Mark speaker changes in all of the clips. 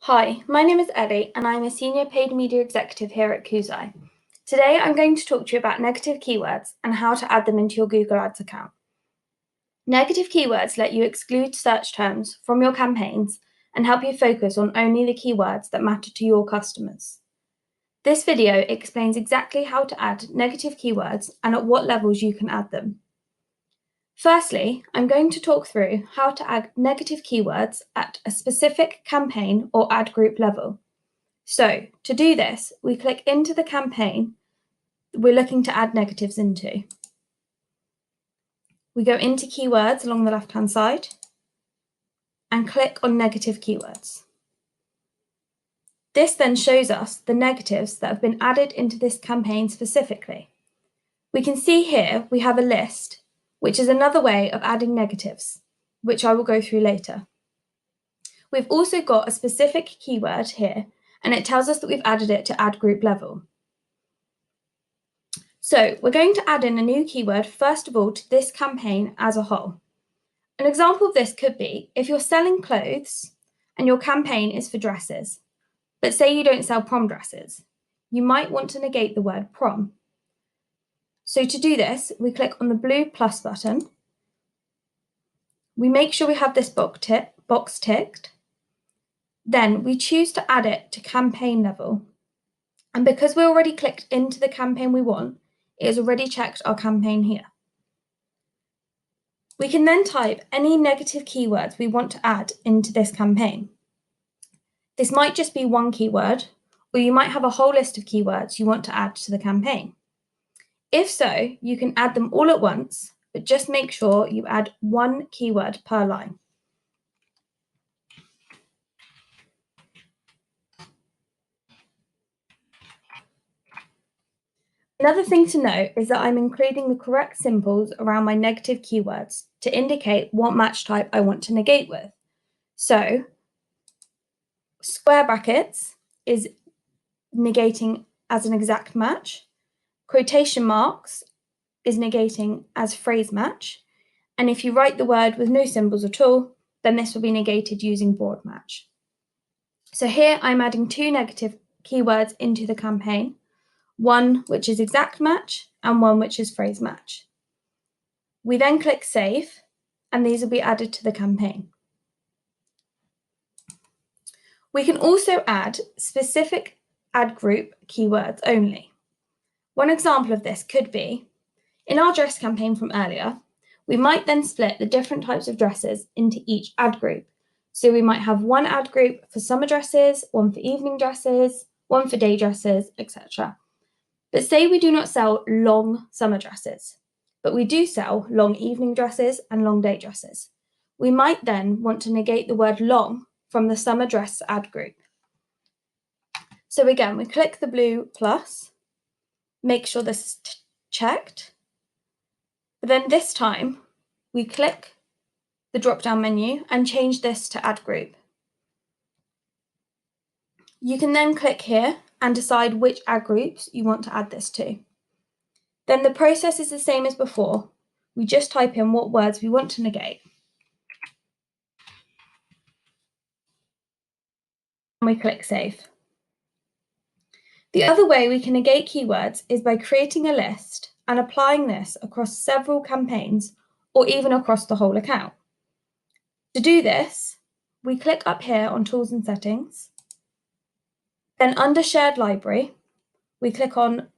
Speaker 1: Hi, my name is Ellie and I'm a Senior Paid Media Executive here at Koozai. Today I'm going to talk to you about negative keywords and how to add them into your Google Ads account. Negative keywords let you exclude search terms from your campaigns and help you focus on only the keywords that matter to your customers. This video explains exactly how to add negative keywords and at what levels you can add them. Firstly, I'm going to talk through how to add negative keywords at a specific campaign or ad group level. So to do this, we click into the campaign we're looking to add negatives into. We go into keywords along the left-hand side and click on negative keywords. This then shows us the negatives that have been added into this campaign specifically. We can see here we have a list, which is another way of adding negatives, which I will go through later. We've also got a specific keyword here, and it tells us that we've added it to ad group level. So we're going to add in a new keyword, first of all, to this campaign as a whole. An example of this could be if you're selling clothes and your campaign is for dresses, but say you don't sell prom dresses, you might want to negate the word prom. So to do this, we click on the blue plus button. We make sure we have this box ticked. Then we choose to add it to campaign level. And because we already clicked into the campaign we want, it has already checked our campaign here. We can then type any negative keywords we want to add into this campaign. This might just be one keyword, or you might have a whole list of keywords you want to add to the campaign. If so, you can add them all at once, but just make sure you add one keyword per line. Another thing to note is that I'm including the correct symbols around my negative keywords to indicate what match type I want to negate with. So, square brackets is negating as an exact match, quotation marks is negating as phrase match, and if you write the word with no symbols at all, then this will be negated using board match. So here I'm adding two negative keywords into the campaign, one which is exact match and one which is phrase match. We then click save, and these will be added to the campaign. We can also add specific ad group keywords only. One example of this could be, in our dress campaign from earlier, we might then split the different types of dresses into each ad group. So we might have one ad group for summer dresses, one for evening dresses, one for day dresses, etc. But say we do not sell long summer dresses, but we do sell long evening dresses and long day dresses. We might then want to negate the word long from the summer dress ad group. So again, we click the blue plus, make sure this is checked. But then this time, we click the drop-down menu and change this to ad group. You can then click here and decide which ad groups you want to add this to. Then the process is the same as before. We just type in what words we want to negate. And we click save. The other way we can negate keywords is by creating a list and applying this across several campaigns or even across the whole account. To do this, we click up here on Tools and Settings. Then under Shared Library, we click on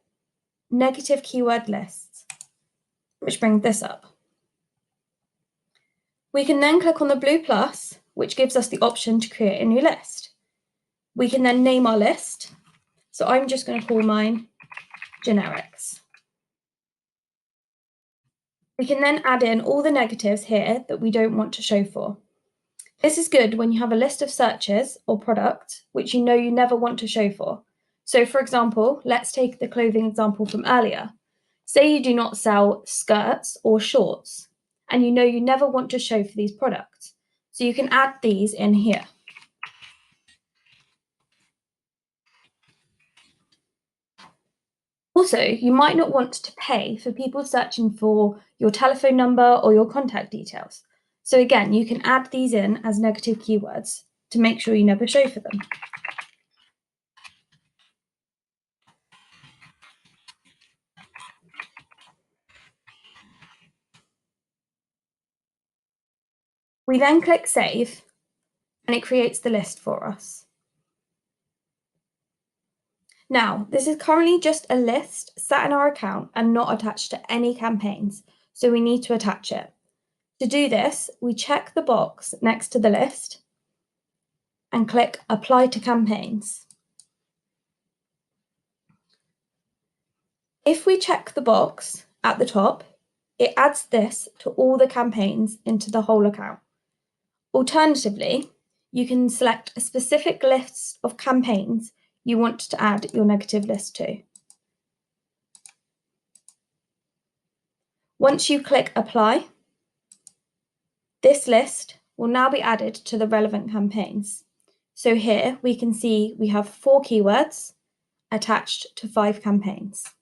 Speaker 1: Negative Keyword Lists, which brings this up. We can then click on the blue plus, which gives us the option to create a new list. We can then name our list. So I'm just going to call mine generics. We can then add in all the negatives here that we don't want to show for. This is good when you have a list of searches or products which you know you never want to show for. So for example, let's take the clothing example from earlier. Say you do not sell skirts or shorts, and you know you never want to show for these products. So you can add these in here. Also, you might not want to pay for people searching for your telephone number or your contact details. So again, you can add these in as negative keywords to make sure you never show for them. We then click Save, and it creates the list for us. Now, this is currently just a list sat in our account and not attached to any campaigns, so we need to attach it. To do this, we check the box next to the list and click Apply to Campaigns. If we check the box at the top, it adds this to all the campaigns into the whole account. Alternatively, you can select a specific list of campaigns you want to add your negative list to. Once you click Apply, this list will now be added to the relevant campaigns. So here we can see we have 4 keywords attached to 5 campaigns.